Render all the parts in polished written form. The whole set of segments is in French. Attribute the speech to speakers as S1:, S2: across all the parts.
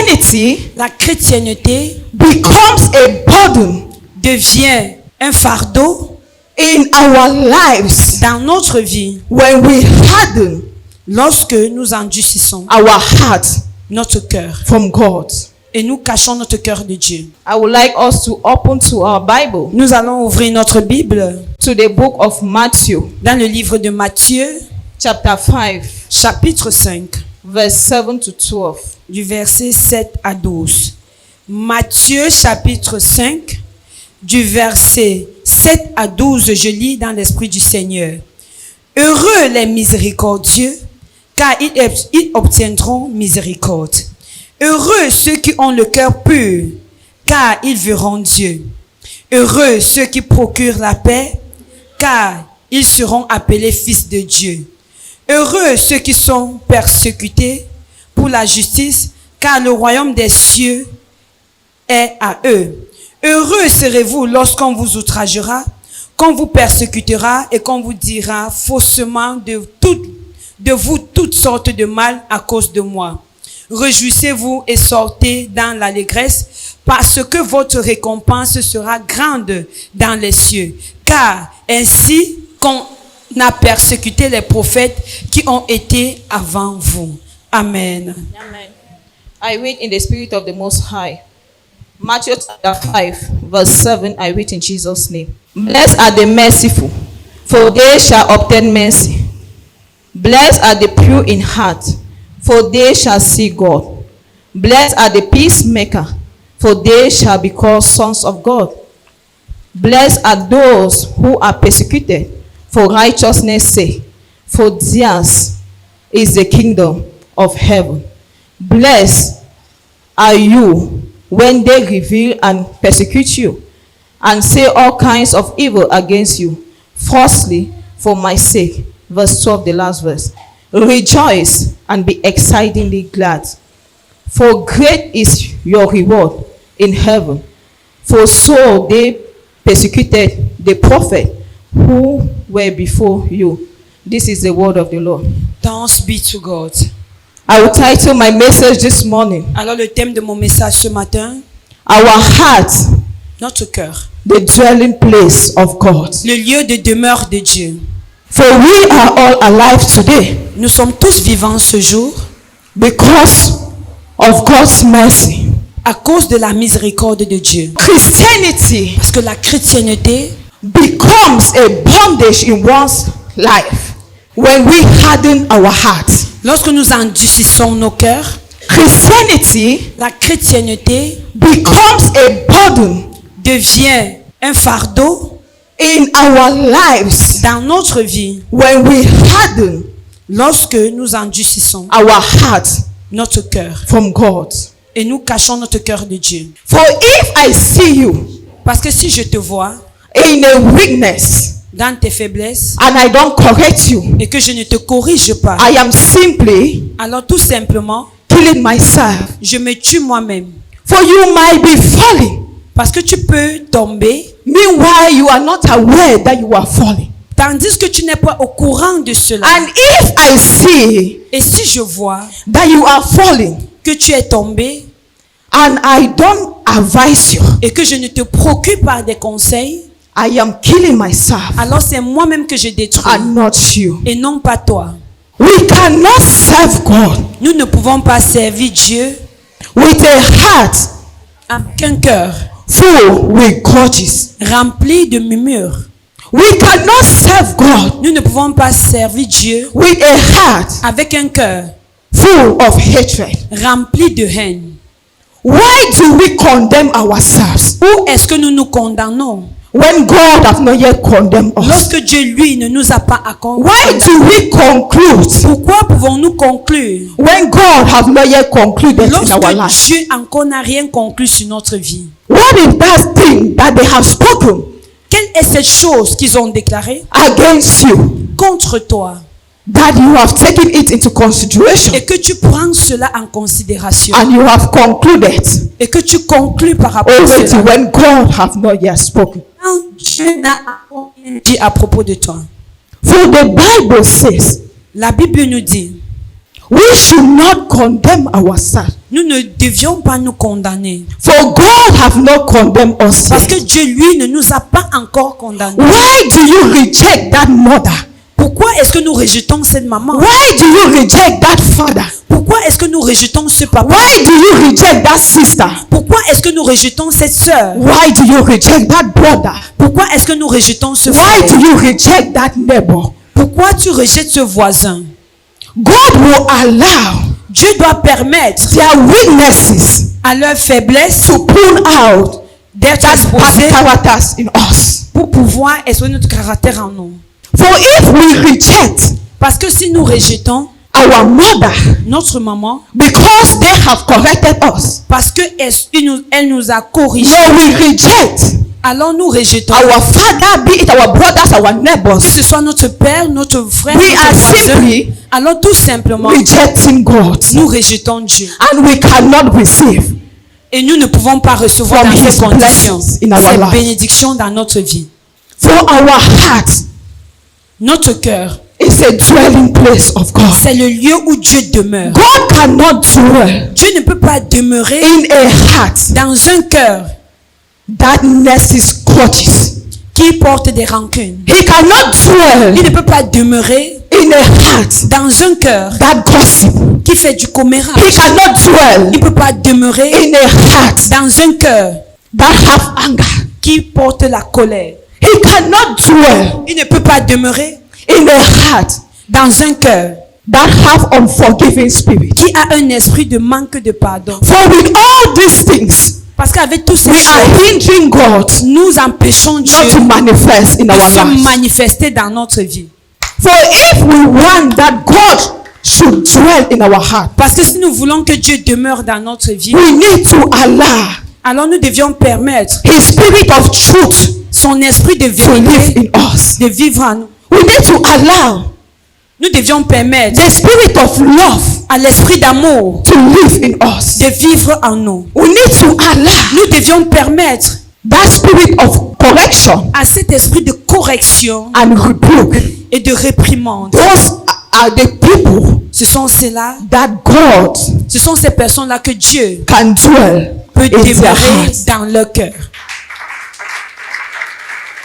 S1: Christianity
S2: la chrétienté
S1: becomes a burden
S2: devient un fardeau
S1: in our lives
S2: dans notre vie
S1: when we harden
S2: lorsque nous endurcissons
S1: our heart
S2: notre cœur
S1: from God.
S2: et nous cachons notre cœur de Dieu.
S1: I would like us to open to our Bible
S2: Nous allons ouvrir notre Bible
S1: to the book of Matthew,
S2: dans le livre de Matthieu,
S1: chapter 5,
S2: chapitre 5,
S1: verse 7 to 12.
S2: du verset 7 à 12. Matthieu, chapitre 5, du verset 7 à 12, je lis dans l'Esprit du Seigneur. Heureux les miséricordieux, car ils obtiendront miséricorde. Heureux ceux qui ont le cœur pur, car ils verront Dieu. Heureux ceux qui procurent la paix, car ils seront appelés fils de Dieu. Heureux ceux qui sont persécutés pour la justice, car le royaume des cieux est à eux. Heureux serez-vous lorsqu'on vous outragera, qu'on vous persécutera et qu'on vous dira faussement de vous toutes sortes de mal à cause de moi. Réjouissez-vous et sortez dans l'allégresse, parce que votre récompense sera grande dans les cieux. Car ainsi qu'on a persécuté les prophètes qui ont été avant vous. Amen.
S1: Amen. I read in the spirit of the Most High. Matthew chapter 5, verse 7, I read in Jesus' name. Blessed are the merciful, for they shall obtain mercy. Blessed are the pure in heart, for they shall see God. Blessed are the peacemaker, for they shall be called sons of God. Blessed are those who are persecuted for righteousness' sake, for theirs is the kingdom of heaven. Blessed are you when they revile and persecute you, and say all kinds of evil against you, falsely for my sake. Verse 12, the last verse. Rejoice and be exceedingly glad, for great is your reward in heaven. For so they persecuted the prophet who were before you. This is the word of the Lord.
S2: Thanks be to God.
S1: I will title my message this morning,
S2: Alors le thème de mon message ce matin,
S1: Our Heart,
S2: notre cœur,
S1: the dwelling place of God.
S2: le lieu de demeure de Dieu.
S1: For we are all alive today
S2: Nous sommes tous vivants ce jour
S1: because of God's mercy.
S2: à cause de la miséricorde de Dieu.
S1: Christianity
S2: Parce que la chrétienté
S1: becomes a bondage in one's life when we harden our hearts.
S2: lorsque nous endurcissons nos cœurs,
S1: Christianity
S2: la chrétienté
S1: becomes a burden
S2: devient un fardeau
S1: in our lives
S2: dans notre vie
S1: when we harden
S2: lorsque nous endurcissons
S1: our heart
S2: notre cœur
S1: from God.
S2: et nous cachons notre cœur de Dieu.
S1: For if I see you
S2: Parce que si je te vois
S1: in a weakness
S2: dans tes faiblesses
S1: and I don't correct you,
S2: et que je ne te corrige pas,
S1: I am simply
S2: alors tout simplement,
S1: killing myself.
S2: je me tue moi-même.
S1: For you might be falling.
S2: Parce que tu peux tomber,
S1: Meanwhile, you are not aware that you are falling.
S2: tandis que tu n'es pas au courant de cela.
S1: And if I see
S2: Et si je vois
S1: that you are falling
S2: que tu es tombé
S1: and I don't advise you,
S2: et que je ne te procure pas des conseils,
S1: I am killing myself
S2: alors c'est moi-même que je détruis
S1: and not you.
S2: et non pas toi.
S1: We cannot serve God
S2: Nous ne pouvons pas servir Dieu
S1: with a heart
S2: avec un cœur
S1: full with grudges.
S2: rempli de murmures.
S1: We cannot serve God
S2: Nous ne pouvons pas servir Dieu
S1: with a heart
S2: avec un cœur
S1: full of hatred.
S2: rempli de haine.
S1: Why do we condemn ourselves
S2: Où est-ce que nous nous condamnons
S1: when God has not yet condemned us?
S2: lorsque Dieu, lui, ne nous a pas
S1: Why
S2: condamnés?
S1: do we conclude
S2: Pourquoi pouvons-nous conclure
S1: when God has not yet concluded in our life?
S2: lorsque Dieu encore n'a rien conclu sur notre vie?
S1: What is that thing that they have spoken
S2: Quelle est cette chose qu'ils ont déclarée
S1: against you
S2: contre toi
S1: that you have taken it into consideration
S2: et que tu prends cela en considération
S1: and you have concluded
S2: et que tu conclus par rapport à
S1: already
S2: cela
S1: when God has not yet spoken?
S2: quand Dieu n'a rien dit à propos de toi?
S1: For the Bible says,
S2: La Bible nous dit,
S1: We should not condemn ourselves.
S2: Nous ne devions pas nous condamner.
S1: For God have not condemned us
S2: Parce que
S1: yet.
S2: Dieu, lui, ne nous a pas encore condamnés.
S1: Why do you reject that mother?
S2: Pourquoi est-ce que nous rejetons cette maman?
S1: Why do you reject that father?
S2: Pourquoi est-ce que nous rejetons ce papa?
S1: Why do you reject that sister?
S2: Pourquoi est-ce que nous rejetons cette sœur?
S1: Why do you reject that brother?
S2: Pourquoi est-ce que nous rejetons ce
S1: Why
S2: frère?
S1: do you reject that neighbor?
S2: Pourquoi tu rejettes ce voisin?
S1: God will allow
S2: Dieu doit permettre
S1: their weaknesses
S2: à leur faiblesse
S1: to pull out
S2: d'être
S1: that
S2: exposée
S1: characters in us.
S2: pour pouvoir exposer notre caractère en nous.
S1: For if we reject
S2: Parce que si nous rejetons
S1: our mother
S2: notre maman,
S1: because they have corrected us,
S2: parce que elle nous a corrigés,
S1: when we reject
S2: alors nous rejetons,
S1: our father, be it our brothers, our
S2: que
S1: neighbors,
S2: ce soit notre père, notre frère,
S1: we
S2: notre
S1: are
S2: voisin,
S1: simply
S2: alors tout simplement,
S1: rejecting God,
S2: nous rejetons Dieu.
S1: and we cannot receive
S2: Et nous ne pouvons pas recevoir
S1: from
S2: dans
S1: his
S2: ces conditions
S1: blessings in our
S2: cette
S1: life.
S2: bénédiction dans notre vie.
S1: For our heart
S2: Notre cœur,
S1: is a dwelling place of God.
S2: c'est le lieu où Dieu demeure.
S1: God cannot dwell
S2: Dieu ne peut pas demeurer
S1: in a heart
S2: dans un cœur
S1: that nesses grudges.
S2: qui porte des rancunes.
S1: He cannot
S2: Il
S1: dwell
S2: ne peut pas demeurer
S1: in a heart
S2: dans un cœur
S1: that gossip.
S2: qui fait du
S1: He
S2: commérage.
S1: cannot dwell
S2: Il ne peut pas demeurer
S1: in a heart
S2: dans un cœur
S1: that have anger.
S2: qui porte la colère.
S1: He cannot dwell
S2: Il ne peut pas demeurer
S1: in a heart
S2: dans un cœur
S1: that have unforgiving spirit.
S2: qui a un esprit de manque de pardon.
S1: For with all these things,
S2: Parce qu'avec tous ces
S1: we are
S2: choses,
S1: hindering God
S2: nous empêchons Dieu
S1: not to manifest in
S2: de
S1: our
S2: se
S1: lives.
S2: manifester dans notre vie.
S1: For if we want that God should dwell in our heart,
S2: Parce que si nous voulons que Dieu demeure dans notre vie,
S1: we need to allow
S2: alors nous devions permettre
S1: His spirit of truth
S2: son esprit de
S1: to live
S2: vérité
S1: in us.
S2: de vivre en nous.
S1: We need to allow
S2: Nous devions permettre
S1: the spirit of love
S2: à l'esprit d'amour
S1: to live in us.
S2: de vivre en nous.
S1: We need to allow
S2: Nous devions permettre
S1: that spirit of correction
S2: à cet esprit de correction
S1: and rebuke.
S2: et de réprimande.
S1: Those are the people
S2: Ce sont ceux-là,
S1: that God
S2: ce sont ces personnes-là que Dieu
S1: can dwell
S2: peut
S1: in their
S2: demeurer
S1: hearts.
S2: dans leur cœur.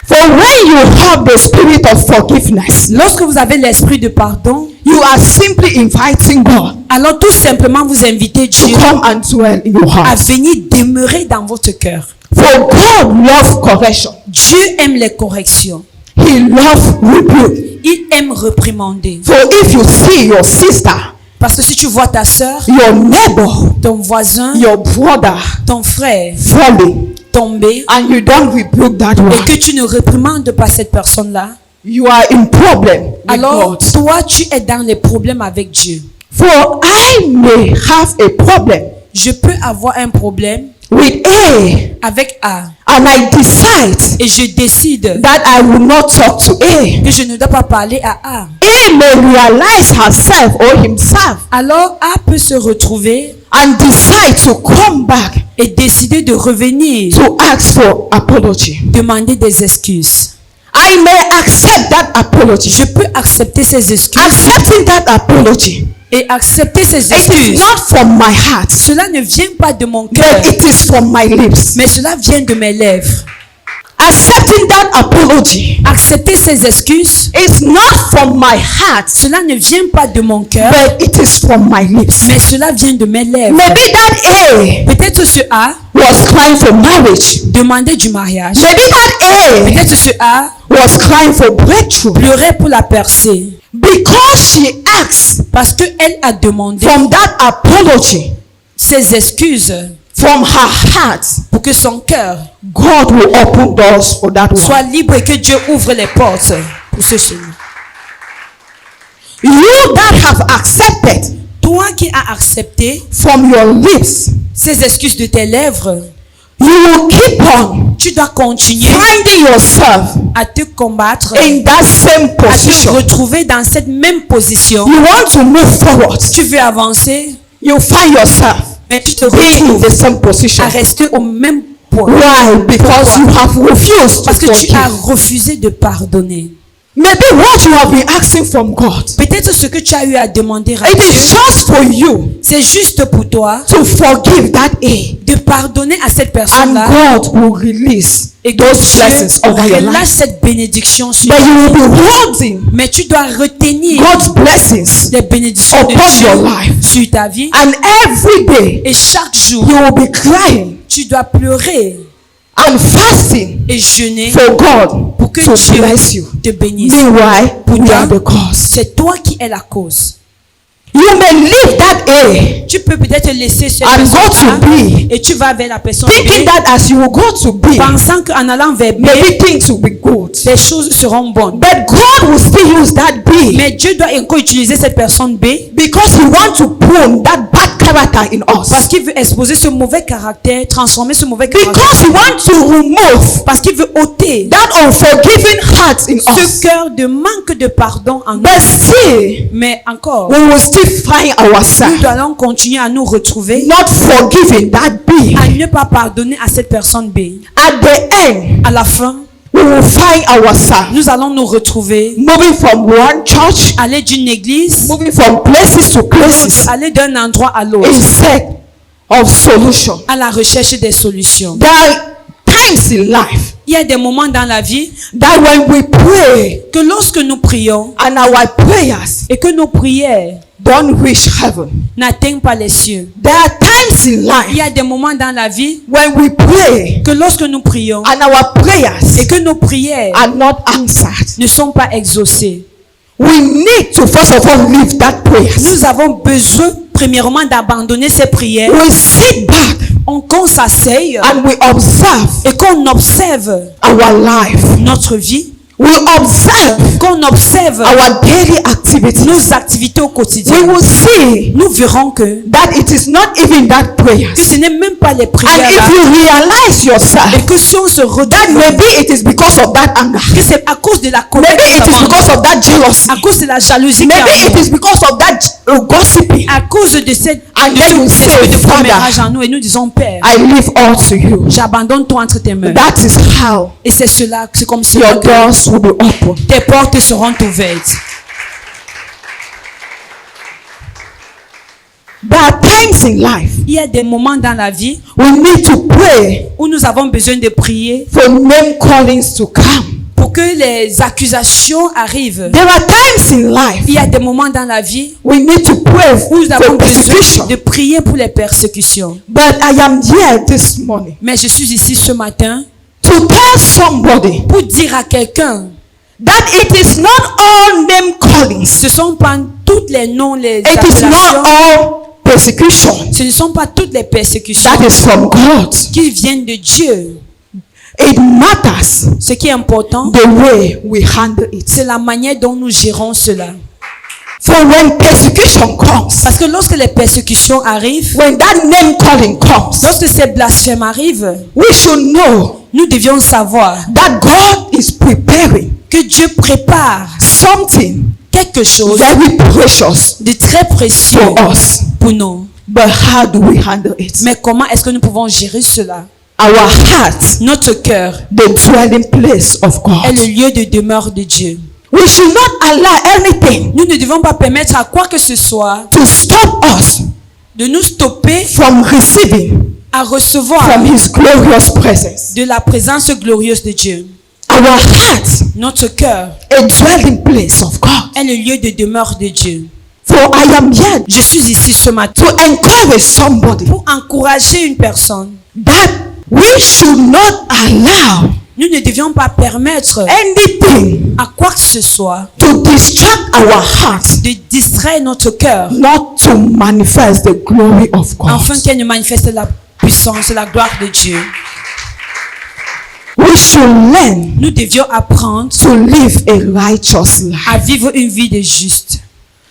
S1: For when you have the spirit of forgiveness,
S2: Lorsque vous avez l'esprit de pardon,
S1: you are simply inviting God
S2: alors tout simplement vous invitez
S1: to
S2: Dieu
S1: come and dwell in your
S2: à
S1: heart.
S2: venir demeurer dans votre cœur.
S1: For God loves correction.
S2: Dieu aime les corrections.
S1: He loves rebuke.
S2: Il aime réprimander.
S1: For if you see your sister,
S2: Parce que si tu vois ta sœur,
S1: your neighbor,
S2: ton voisin,
S1: your brother
S2: ton frère
S1: falling,
S2: tomber
S1: and you don't rebuke that
S2: et
S1: one,
S2: que tu ne réprimandes pas cette personne-là,
S1: you are in problem with
S2: alors
S1: God.
S2: toi tu es dans les problèmes avec Dieu.
S1: For I may have a problem
S2: Je peux avoir un problème
S1: with A,
S2: avec A
S1: and I decide
S2: et je décide
S1: that I will not talk to A.
S2: que je ne dois pas parler à A.
S1: A may realize herself or himself
S2: Alors A peut se retrouver
S1: and decide to come back
S2: et décider de revenir
S1: to ask for apology.
S2: demander des excuses.
S1: I may accept that apology.
S2: Je peux accepter ces excuses
S1: Accepting that apology,
S2: et accepter ces
S1: it is
S2: excuses.
S1: not from my heart,
S2: Cela ne vient pas de mon cœur,
S1: but it is from my lips.
S2: mais cela vient de mes lèvres.
S1: Accepting that apology
S2: Accepter ces excuses,
S1: is not from my heart,
S2: cela ne vient pas de mon cœur,
S1: but it is from my lips.
S2: mais cela vient de mes lèvres.
S1: Maybe that A
S2: Peut-être ce A
S1: was crying for marriage.
S2: demandait du mariage.
S1: Maybe that A
S2: Peut-être ce A
S1: was crying for breakthrough
S2: pleurait pour la percée.
S1: because she asked
S2: Parce qu'elle a demandé
S1: from that apology
S2: ses excuses
S1: from her heart.
S2: pour que son cœur
S1: God will open doors for that
S2: soit
S1: one.
S2: libre et que Dieu ouvre les portes pour ce chemin.
S1: You that have accepted
S2: Toi qui as accepté
S1: from your lips,
S2: ces excuses de tes lèvres,
S1: you will keep on
S2: tu dois continuer
S1: finding yourself
S2: à te combattre,
S1: in that same
S2: à te
S1: position.
S2: retrouver dans cette même position.
S1: You want to move forward.
S2: Tu veux avancer,
S1: You find yourself
S2: mais tu te
S1: being in
S2: retrouves
S1: the same position.
S2: à rester au même point.
S1: Why? Because you have refused
S2: Parce
S1: to
S2: que tu as
S1: forgive.
S2: refusé de pardonner.
S1: Maybe what you have been asking from God,
S2: Peut-être ce que tu as eu à demander à
S1: it
S2: Dieu,
S1: is just for you
S2: c'est juste pour toi
S1: to forgive that A,
S2: de pardonner à cette
S1: and
S2: personne-là
S1: God will release
S2: et que
S1: those blessings
S2: Dieu
S1: over your
S2: relâche
S1: life.
S2: cette bénédiction sur
S1: But
S2: toi.
S1: you will be holding
S2: Mais tu dois retenir
S1: God's blessings,
S2: les bénédictions de
S1: upon your
S2: Dieu
S1: life.
S2: sur ta vie.
S1: and every day
S2: Et chaque jour,
S1: you will be crying
S2: tu dois pleurer
S1: and fasting
S2: et jeûner
S1: for God
S2: pour que
S1: to
S2: Dieu
S1: bless you.
S2: te bénisse.
S1: Meanwhile, we are the cause.
S2: C'est toi qui es la cause.
S1: You may leave that A
S2: Tu peux peut-être laisser cette
S1: and go
S2: personne
S1: to B,
S2: et tu vas vers la personne
S1: thinking
S2: B,
S1: that as you will go to B,
S2: pensant qu'en allant vers B,
S1: maybe things will be good.
S2: les choses seront bonnes.
S1: But God will still use that B
S2: Mais Dieu doit encore utiliser cette personne B
S1: because He wants to prune that bad character in
S2: parce
S1: us.
S2: qu'il veut exposer ce mauvais caractère, transformer ce mauvais
S1: Because
S2: caractère.
S1: He wants to remove
S2: Parce qu'il veut ôter
S1: that unforgiving heart in
S2: ce
S1: us.
S2: cœur de manque de pardon en nous.
S1: But still,
S2: Mais encore,
S1: we will still find
S2: nous
S1: ourselves
S2: allons continuer à nous retrouver,
S1: not forgiving that B.
S2: à ne pas pardonner à cette personne B.
S1: At the end,
S2: À la fin,
S1: we will find ourselves
S2: nous allons nous retrouver,
S1: moving from one church,
S2: aller d'une église,
S1: moving from places to places
S2: aller d'un endroit à l'autre,
S1: instead of solution.
S2: à la recherche des solutions.
S1: There are times in life
S2: Il y a des moments dans la vie
S1: that when we pray
S2: que lorsque nous prions
S1: and our prayers
S2: et que nos prières
S1: don't reach heaven,
S2: n'atteignent pas les cieux.
S1: there are times in
S2: Il
S1: life
S2: y a des moments dans la vie
S1: when we pray
S2: que lorsque nous prions
S1: and our prayers
S2: et que nos prières
S1: are not answered.
S2: ne sont pas exaucées.
S1: We need to first of all leave that prayers.
S2: Nous avons besoin premièrement d'abandonner ces prières.
S1: We sit back
S2: Qu'on s'asseye
S1: and we observe
S2: et qu'on observe
S1: our life.
S2: notre vie,
S1: We observe
S2: qu'on observe
S1: our daily activities.
S2: nos activités au
S1: We
S2: quotidien.
S1: will see
S2: Nous verrons que
S1: that it is not even that prayers.
S2: ce n'est même pas les
S1: And
S2: prières
S1: if
S2: là,
S1: you realize
S2: et
S1: yourself
S2: que si on se
S1: that
S2: retrouve,
S1: maybe it is because of that anger,
S2: que c'est à cause de la colère,
S1: maybe
S2: que
S1: it
S2: nous
S1: is
S2: avons,
S1: because of that jealousy,
S2: à cause de la jalousie,
S1: maybe
S2: qu'il y a en
S1: it
S2: nous,
S1: is because of that gossiping,
S2: à cause de cette
S1: and then you say,
S2: esprit de commérage
S1: Father,
S2: en nous, et nous disons, Père,
S1: I leave all to you.
S2: j'abandonne toi entre tes mains.
S1: That is how
S2: Et c'est cela, c'est comme si
S1: your doors will be open.
S2: tes portes seront ouvertes.
S1: There are times in life
S2: Il y a des moments dans la vie
S1: we need to pray
S2: où nous avons besoin de prier
S1: for name callings to come.
S2: pour que les accusations arrivent.
S1: There are times in life
S2: Il y a des moments dans la vie
S1: we need to pray
S2: où nous avons
S1: for
S2: besoin
S1: persecution.
S2: de prier pour les persécutions.
S1: But I am here this morning
S2: Mais je suis ici ce matin
S1: to tell somebody
S2: pour dire à quelqu'un,
S1: that it is not all name callings.
S2: ce ne sont pas tous les noms, les
S1: It is not
S2: appellations,
S1: all persecution
S2: ce ne sont pas toutes les persécutions
S1: that is from God.
S2: qui viennent de Dieu.
S1: It matters
S2: Ce qui est important,
S1: the way we handle it.
S2: c'est la manière dont nous gérons cela.
S1: For when persecution comes,
S2: Parce que lorsque les persécutions arrivent,
S1: when that name calling comes,
S2: lorsque ces blasphèmes arrivent,
S1: we should know
S2: nous devions savoir
S1: that God is preparing
S2: que Dieu prépare
S1: something
S2: quelque chose
S1: very precious
S2: de très précieux
S1: for us.
S2: pour nous.
S1: But how do we handle it?
S2: Mais comment est-ce que nous pouvons gérer cela?
S1: Our heart,
S2: Notre cœur
S1: the dwelling place of
S2: est
S1: God.
S2: le lieu de demeure de Dieu.
S1: We should not allow anything
S2: Nous ne devons pas permettre à quoi que ce soit
S1: to stop us
S2: de nous stopper
S1: from receiving
S2: à recevoir
S1: from His glorious presence.
S2: de la présence glorieuse de Dieu.
S1: Our heart,
S2: Notre cœur
S1: a dwelling place of God.
S2: est le lieu de demeure de Dieu.
S1: For I am here
S2: Je suis ici ce matin
S1: to encourage somebody
S2: pour encourager une personne.
S1: that we should not allow
S2: Nous ne devions pas permettre
S1: anything
S2: à quoi que ce soit
S1: to distract our hearts,
S2: de distraire notre cœur
S1: not to manifest the glory of God.
S2: afin qu'elle ne manifeste la puissance et la gloire de Dieu.
S1: We should learn
S2: Nous devions apprendre
S1: to live a righteous life.
S2: à vivre une vie de juste.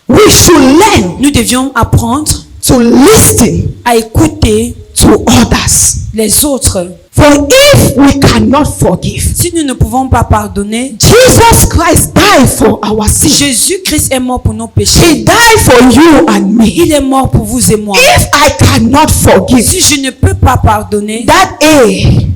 S1: We should learn
S2: Nous devions apprendre
S1: to listen
S2: à écouter
S1: to others.
S2: les autres.
S1: For if we cannot forgive,
S2: Si nous ne pouvons pas pardonner,
S1: Jesus Christ died for our sins.
S2: Jésus-Christ est mort pour nos
S1: He
S2: péchés.
S1: died for you and me.
S2: Il est mort pour vous et moi.
S1: If I cannot forgive,
S2: Si je ne peux pas pardonner,
S1: that A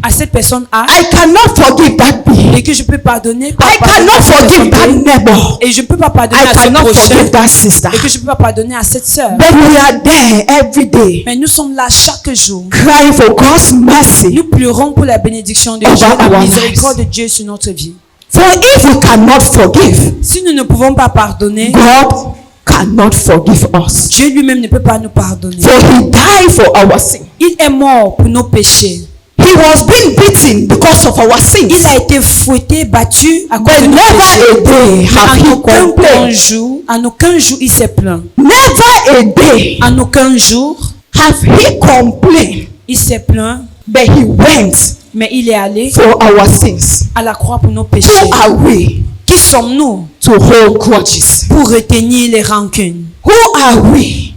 S2: à cette personne A
S3: I cannot forgive that B.
S2: et que je peux pardonner,
S3: I cannot forgive that neighbor.
S2: et je ne peux pas pardonner
S3: I
S2: à ce
S3: cannot
S2: prochain
S3: forgive that sister.
S2: et que je ne peux pas pardonner à cette sœur.
S3: But we are there every day,
S2: Mais nous sommes là chaque jour.
S3: crying for God's mercy.
S2: Nous pleurons pour la bénédiction de
S3: Over
S2: Dieu, la
S3: our
S2: miséricorde de Dieu sur notre vie.
S3: For if we cannot forgive,
S2: Si nous ne pouvons pas pardonner,
S3: God cannot forgive us.
S2: Dieu lui-même ne peut pas nous pardonner.
S3: For he died for our sin.
S2: Il est mort pour nos péchés.
S3: He was being beaten because of our sins.
S2: Il a été fouetté, battu à cause
S3: But
S2: de nos
S3: never
S2: péchés.
S3: a day have he complained.
S2: En aucun jour, il s'est plaint.
S3: Never a day
S2: En aucun jour,
S3: have he complained.
S2: il s'est plaint,
S3: But he went
S2: mais il est allé
S3: for our sins.
S2: à la croix pour nos péchés.
S3: Who are we
S2: Qui sommes-nous
S3: to hold grudges?
S2: pour retenir les rancunes?
S3: Who are we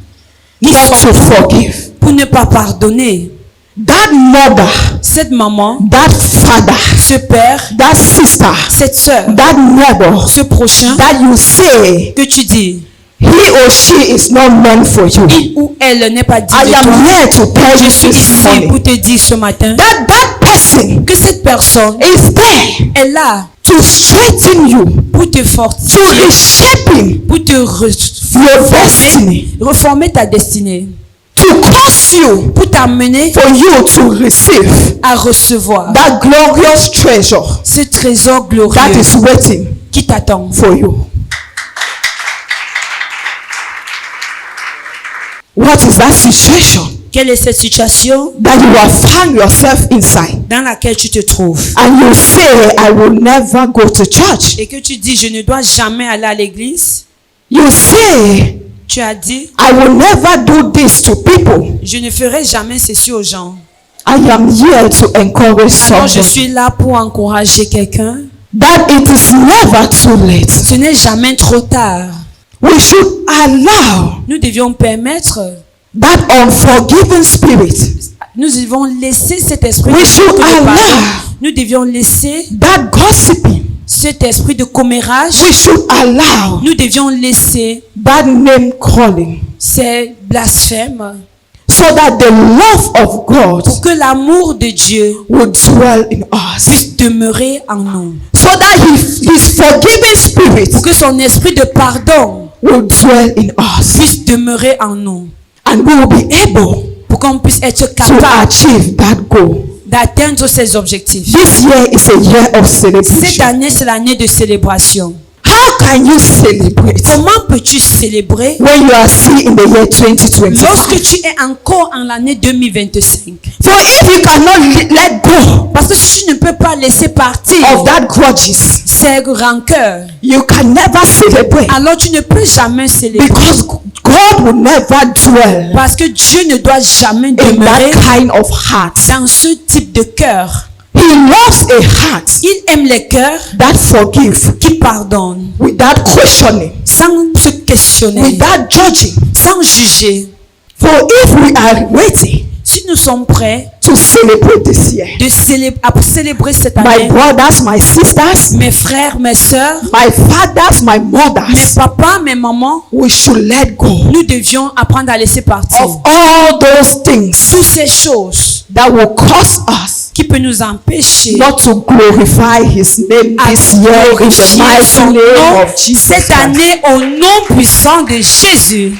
S3: not to forgive?
S2: Pour ne pas pardonner?
S3: That mother,
S2: Cette maman,
S3: that father,
S2: ce père,
S3: that sister,
S2: cette sœur,
S3: that neighbor,
S2: ce prochain
S3: that you say
S2: que tu dis,
S3: he or she is not meant for you.
S2: il ou elle n'est pas dit
S3: I
S2: de
S3: am
S2: toi.
S3: here to tell
S2: Je
S3: you
S2: suis
S3: this
S2: ici
S3: morning
S2: pour te dire ce matin
S3: that that person
S2: que cette personne
S3: is there
S2: est là
S3: to straighten you,
S2: pour te
S3: to
S2: fortifier,
S3: reshaping
S2: pour te
S3: your destiny,
S2: reformer ta destinée,
S3: to cause you,
S2: pour t'amener
S3: for you to receive
S2: à recevoir
S3: that glorious treasure
S2: ce trésor
S3: that
S2: glorieux
S3: is waiting
S2: qui t'attend.
S3: for you. What is that situation
S2: Quelle est cette situation
S3: that you have found yourself inside?
S2: dans laquelle tu te trouves
S3: And you say, I will never go to church.
S2: et que tu dis je ne dois jamais aller à l'église?
S3: You say,
S2: Tu as dit
S3: I will never do this to people.
S2: je ne ferai jamais ceci aux gens.
S3: I am here to encourage
S2: Alors je
S3: someone
S2: suis là pour encourager quelqu'un.
S3: that it is never too late.
S2: Ce n'est jamais trop tard.
S3: We should allow
S2: Nous devions permettre,
S3: that unforgiving spirit,
S2: nous devons laisser cet esprit
S3: We
S2: de
S3: should
S2: manque de
S3: allow
S2: pardon. Nous devions laisser
S3: that gossiping.
S2: cet esprit de commérage.
S3: We should allow
S2: Nous devions laisser
S3: that name calling,
S2: ces blasphèmes
S3: so that the love of God
S2: pour que l'amour de Dieu
S3: will dwell in us,
S2: puisse demeurer en nous.
S3: so that his forgiving spirit
S2: Pour que son esprit de pardon
S3: will dwell in us,
S2: puisse demeurer en nous.
S3: and we will be able
S2: Pour qu'on puisse être
S3: to
S2: capable
S3: achieve that goal.
S2: d'atteindre ces objectifs.
S3: This year is a year of
S2: Cette
S3: celebration.
S2: année, c'est l'année de célébration.
S3: How can you celebrate
S2: Comment peux-tu célébrer
S3: when you are still in the year 2020?
S2: lorsque tu es encore en l'année 2025?
S3: For if you cannot let go
S2: Parce que si tu ne peux pas laisser partir
S3: of that grudges,
S2: ces rancœurs,
S3: you can never celebrate,
S2: alors tu ne peux jamais célébrer.
S3: because God will never dwell
S2: Parce que Dieu ne doit jamais
S3: in that
S2: demeurer
S3: kind of heart.
S2: dans ce type de cœur.
S3: He loves a heart
S2: Il aime les cœurs
S3: that forgive
S2: qui pardonnent
S3: without questioning,
S2: sans se questionner,
S3: without judging.
S2: sans juger.
S3: For if we are ready
S2: Si nous sommes prêts
S3: to celebrate this year,
S2: à célébrer cette
S3: my
S2: année,
S3: brothers, my sisters,
S2: mes frères, mes sœurs,
S3: my fathers, my
S2: mes
S3: mothers,
S2: papas, mes mamans,
S3: we should let go
S2: nous devions apprendre à laisser partir
S3: of all those things
S2: toutes ces choses
S3: that will cause us
S2: qui peuvent nous empêcher
S3: not to glorify his name
S2: à
S3: this year in the
S2: glorifier son
S3: mighty name
S2: nom
S3: of Jesus
S2: cette
S3: Christ.
S2: année au nom puissant de Jésus.